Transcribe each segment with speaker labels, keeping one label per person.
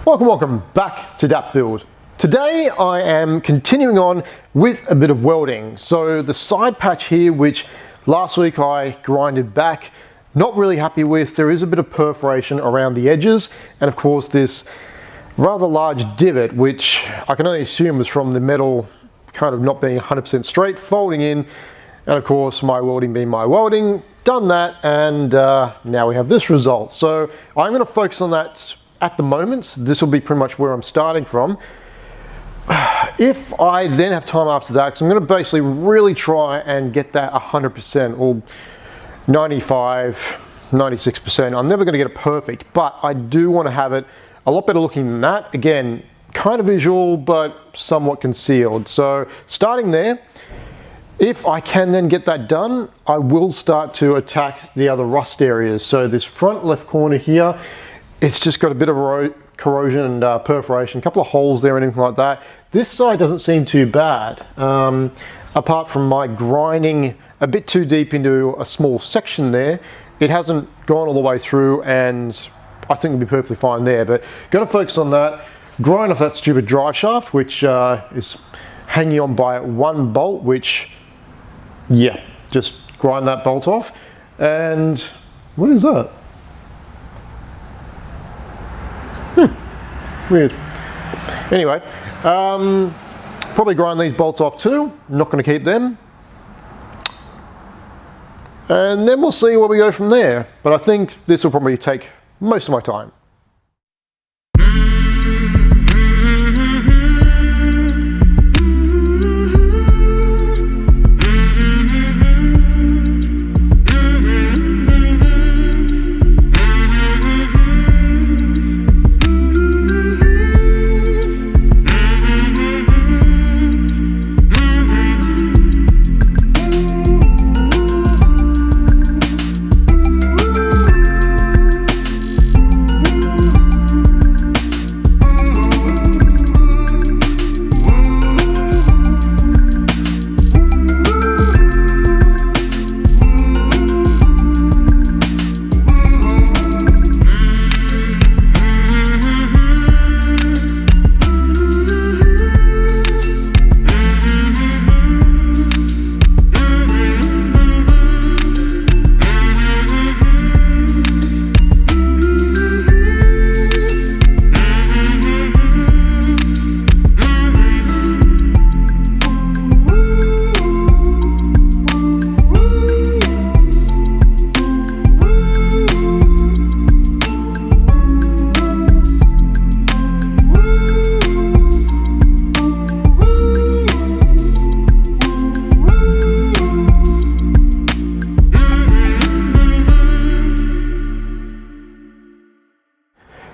Speaker 1: Welcome back to Dat Build. Today I am continuing on with a bit of welding. So the side patch here, which last week I grinded back, not really happy with. There is a bit of perforation around the edges, and of course this rather large divot, which I can only assume was from the metal kind of not being 100% straight, folding in, and of course my welding being my welding. Done that, and now we have this result. So I'm going to focus on that at the moment. This will be pretty much where I'm starting from. If I then have time after that, because I'm going to basically really try and get that 100% or 95, 96%. I'm never going to get it perfect, but I do want to have it a lot better looking than that. Again, kind of visual, but somewhat concealed. So starting there, if I can then get that done, I will start to attack the other rust areas. So this front left corner here, it's just got a bit of corrosion and perforation, a couple of holes there and anything like that. This side doesn't seem too bad, apart from my grinding a bit too deep into a small section there. It hasn't gone all the way through, and I think it'll be perfectly fine there, but going to focus on that, grind off that stupid drive shaft, which is hanging on by one bolt, which, yeah, just grind that bolt off. And what is that? Weird. Anyway, probably grind these bolts off too. Not going to keep them. And then we'll see where we go from there. But I think this will probably take most of my time.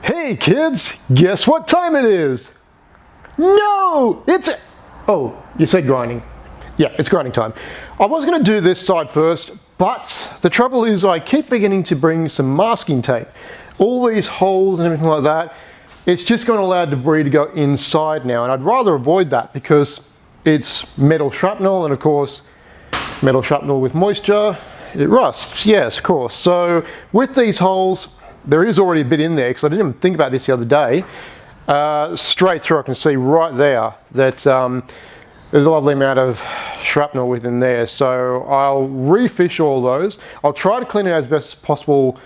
Speaker 1: Hey kids, guess what time it is? No, oh, you said grinding. Yeah, it's grinding time. I was going to do this side first, but the trouble is I keep forgetting to bring some masking tape. All these holes and everything like that, it's just going to allow debris to go inside now, and I'd rather avoid that because it's metal shrapnel, and of course, metal shrapnel with moisture, it rusts. Yes, of course. So with these holes, there is already a bit in there because I didn't even think about this the other day. Straight through I can see right there that there's a lovely amount of shrapnel within there. So I'll refish all those. I'll try to clean it as best as possible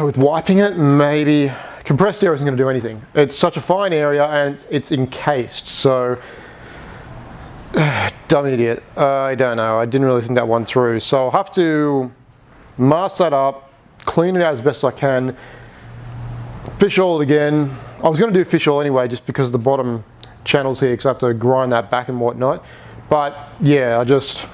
Speaker 1: with wiping it. Maybe compressed air isn't going to do anything. It's such a fine area and it's encased. So dumb idiot. I don't know. I didn't really think that one through. So I'll have to mask that up, clean it out as best I can, fish oil it again. I was going to do fish oil anyway just because of the bottom channels here, because I have to grind that back and whatnot. But yeah, I just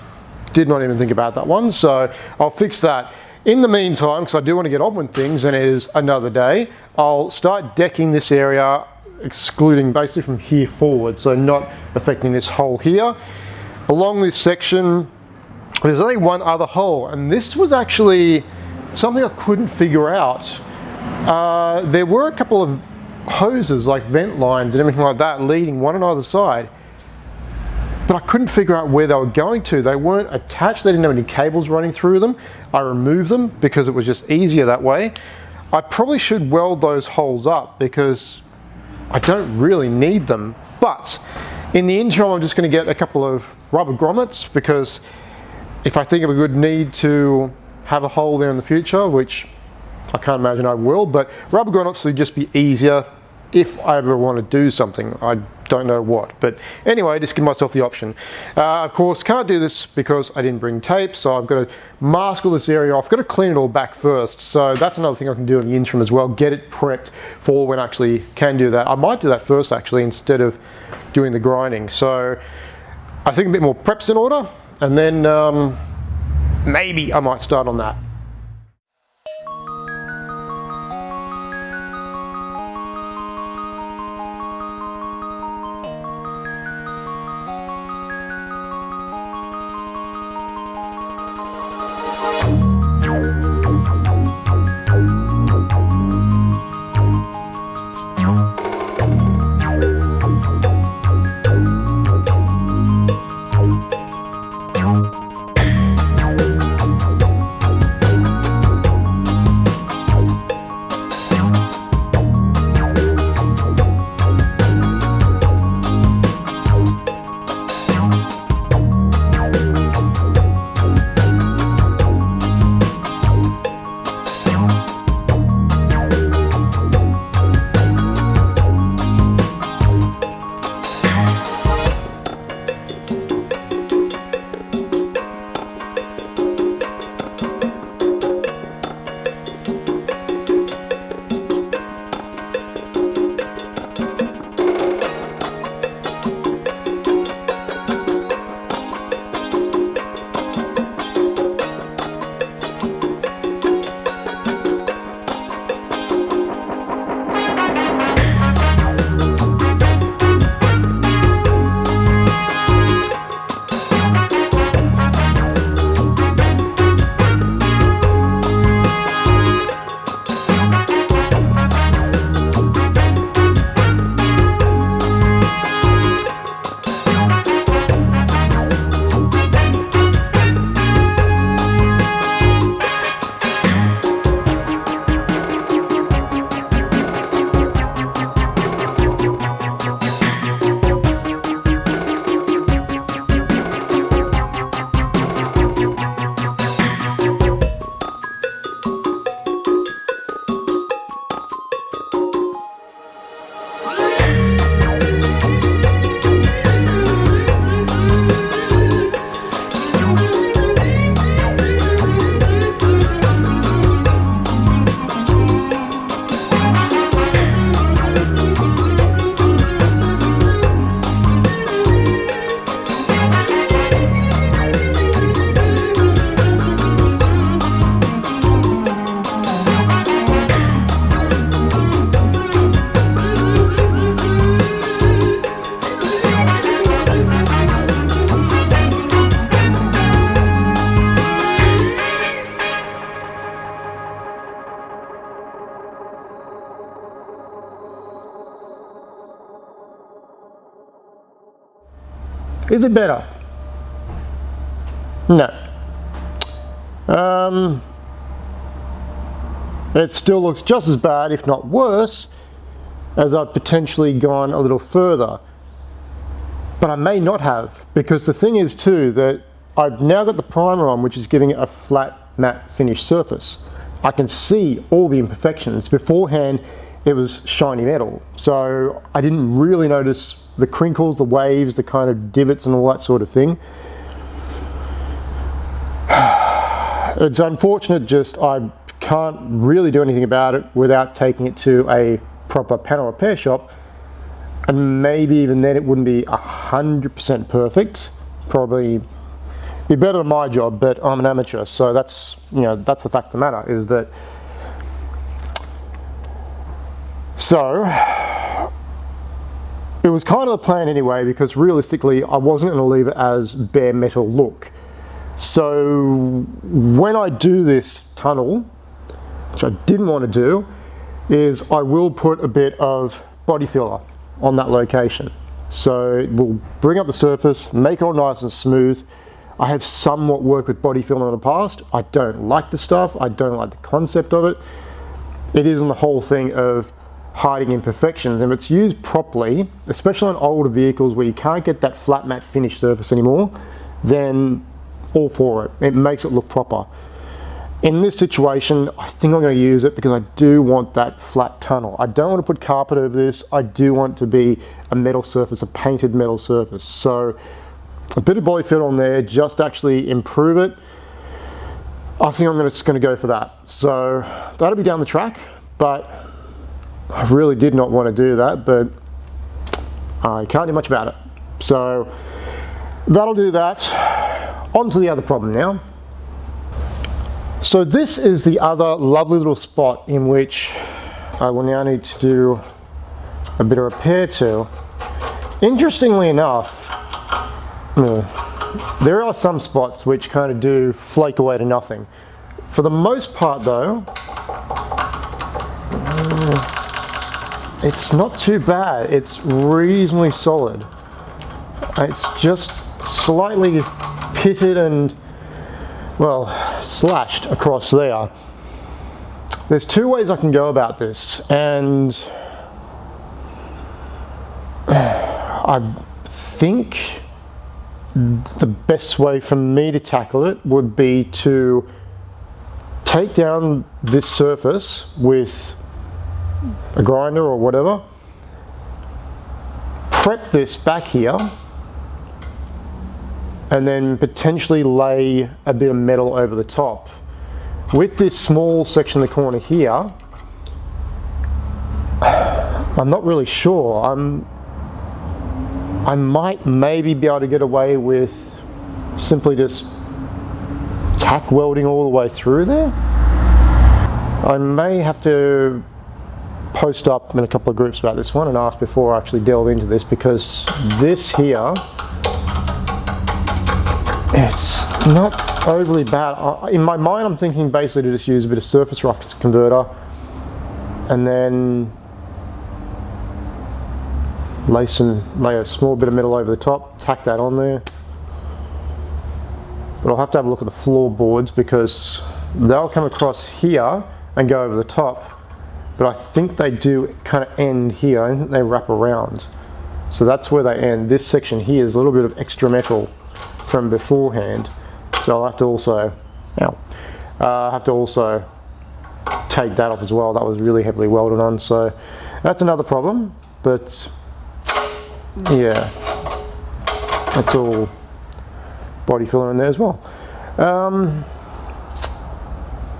Speaker 1: did not even think about that one, so I'll fix that. In the meantime, because I do want to get on with things and it is another day, I'll start decking this area, excluding basically from here forward, so not affecting this hole here. Along this section, there's only one other hole, and this was actually something I couldn't figure out. There were a couple of hoses, like vent lines and everything like that, leading one on either side. but I couldn't figure out where they were going to. They weren't attached, they didn't have any cables running through them. I removed them because it was just easier that way. I probably should weld those holes up because I don't really need them. But in the interim, I'm just going to get a couple of rubber grommets, because if I think of a good need to have a hole there in the future, which I can't imagine I will, but rubber grommets would just be easier if I ever want to do something. I don't know what, but anyway, just give myself the option. Of course, can't do this because I didn't bring tape, so I've got to mask all this area off. I've got to clean it all back first, so that's another thing I can do in the interim as well, get it prepped for when I actually can do that. I might do that first actually, instead of doing the grinding. So I think a bit more prep's in order, and then maybe I might start on that. Is it better? No. It still looks just as bad, if not worse, as I've potentially gone a little further. But I may not have, because the thing is too that I've now got the primer on, which is giving it a flat matte finished surface. I can see all the imperfections. Beforehand it was shiny metal, so I didn't really notice the crinkles, the waves, the kind of divots and all that sort of thing. It's unfortunate, just I can't really do anything about it without taking it to a proper panel repair shop, and maybe even then it wouldn't be 100% perfect. Probably be better than my job, but I'm an amateur, so that's, you know, that's the fact of the matter, is that. So it was kind of the plan anyway, because realistically I wasn't going to leave it as bare metal look. So when I do this tunnel, which I didn't want to do, is I will put a bit of body filler on that location. So it will bring up the surface, make it all nice and smooth. I have somewhat worked with body filler in the past. I don't like the stuff. I don't like the concept of it. it isn't the whole thing of hiding imperfections. If it's used properly, especially on older vehicles where you can't get that flat matte finish surface anymore, then all for it. It makes it look proper. In this situation, I think I'm going to use it because I do want that flat tunnel. I don't want to put carpet over this. I do want it to be a metal surface, a painted metal surface. So a bit of body fill on there, just actually improve it. I think I'm just going to go for that. So that'll be down the track, but I really did not want to do that, but I can't do much about it. So that'll do that. On to the other problem now. So this is the other lovely little spot in which I will now need to do a bit of repair to. Interestingly enough, there are some spots which kind of do flake away to nothing. For the most part though, it's not too bad. It's reasonably solid. It's just slightly pitted and, well, slashed across there. There's two ways I can go about this, and I think the best way for me to tackle it would be to take down this surface with a grinder or whatever, prep this back here, and then potentially lay a bit of metal over the top. With this small section in the corner here, I'm not really sure. I might maybe be able to get away with simply just tack welding all the way through there. I may have to post up in a couple of groups about this one and ask before I actually delve into this, because this here, it's not overly bad. In my mind, I'm thinking basically to just use a bit of surface roughness converter and then lay a small bit of metal over the top, tack that on there. But I'll have to have a look at the floorboards because they'll come across here and go over the top. But I think they do kind of end here. I think they wrap around. So that's where they end. This section here is a little bit of extra metal from beforehand. So I'll have to also, take that off as well. That was really heavily welded on. So that's another problem. But yeah, that's all body filler in there as well.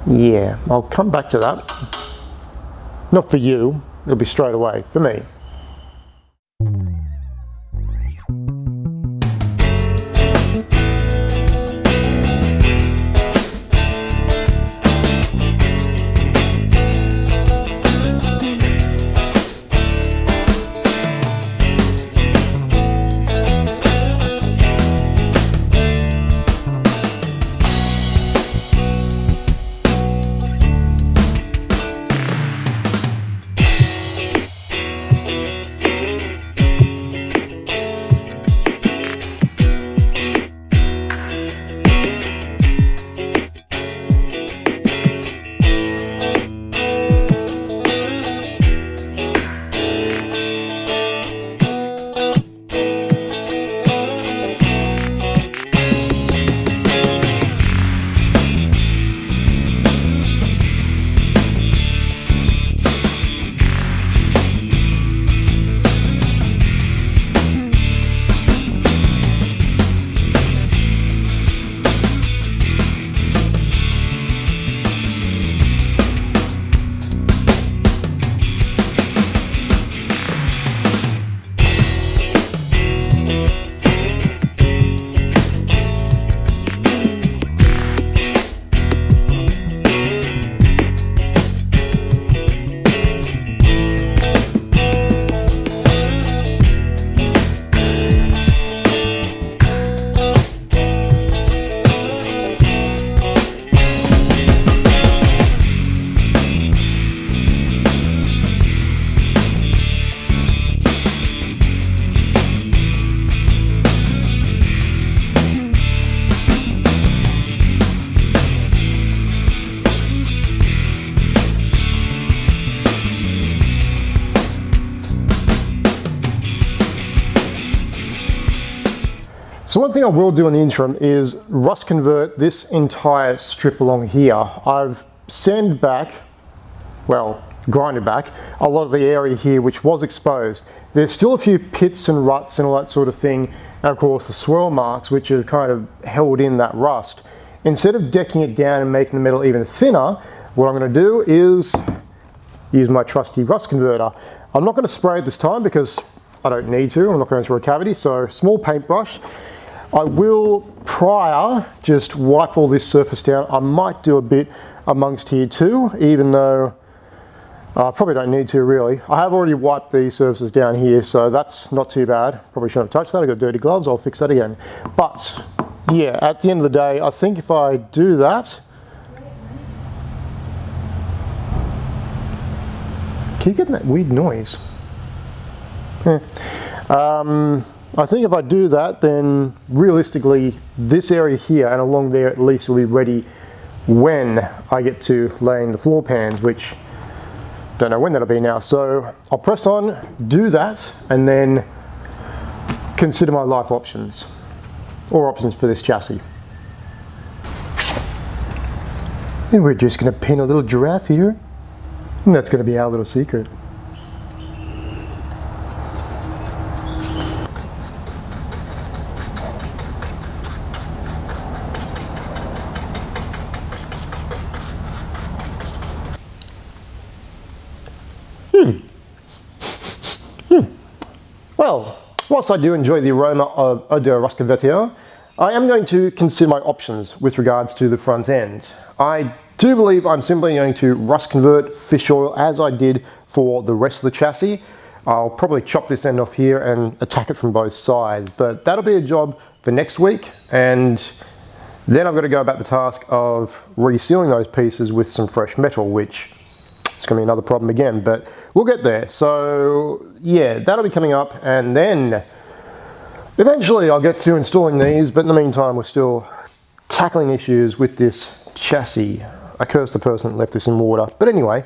Speaker 1: Yeah, I'll come back to that. Not for you, it'll be straight away. For me. So one thing I will do in the interim is rust convert this entire strip along here. I've sanded back, well, grinded back a lot of the area here which was exposed. There's still a few pits and ruts and all that sort of thing, and of course the swirl marks which have kind of held in that rust. Instead of decking it down and making the metal even thinner, what I'm going to do is use my trusty rust converter. I'm not going to spray it this time because I don't need to. I'm not going through a cavity, so small paintbrush. I will, prior, just wipe all this surface down. I might do a bit amongst here too, even though I probably don't need to really. I have already wiped these surfaces down here, so that's not too bad. Probably shouldn't have touched that. I got dirty gloves. I'll fix that again. But yeah, at the end of the day, I think if I do that, keep getting that weird noise. I think if I do that, then realistically this area here and along there at least will be ready when I get to laying the floor pans, which don't know when that'll be now. So I'll press on, do that, and then consider my life options or options for this chassis. And we're just going to pin a little giraffe here, and that's going to be our little secret. Well, whilst I do enjoy the aroma of eau de rust converteur, I am going to consider my options with regards to the front end. I do believe I'm simply going to rust convert fish oil as I did for the rest of the chassis. I'll probably chop this end off here and attack it from both sides, but that'll be a job for next week, and then I've got to go about the task of resealing those pieces with some fresh metal, which is going to be another problem again, but we'll get there. So yeah, that'll be coming up, and then eventually I'll get to installing these, but in the meantime we're still tackling issues with this chassis. I curse the person that left this in water. But anyway,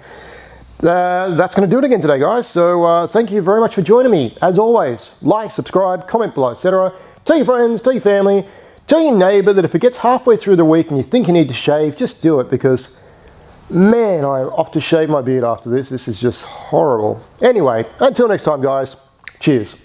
Speaker 1: that's going to do it again today, guys. So thank you very much for joining me. As always, like, subscribe, comment below, etc. Tell your friends, tell your family, tell your neighbour that if it gets halfway through the week and you think you need to shave, just do it, because man, I'm off to shave my beard after this. This is just horrible. Anyway, until next time, guys. Cheers.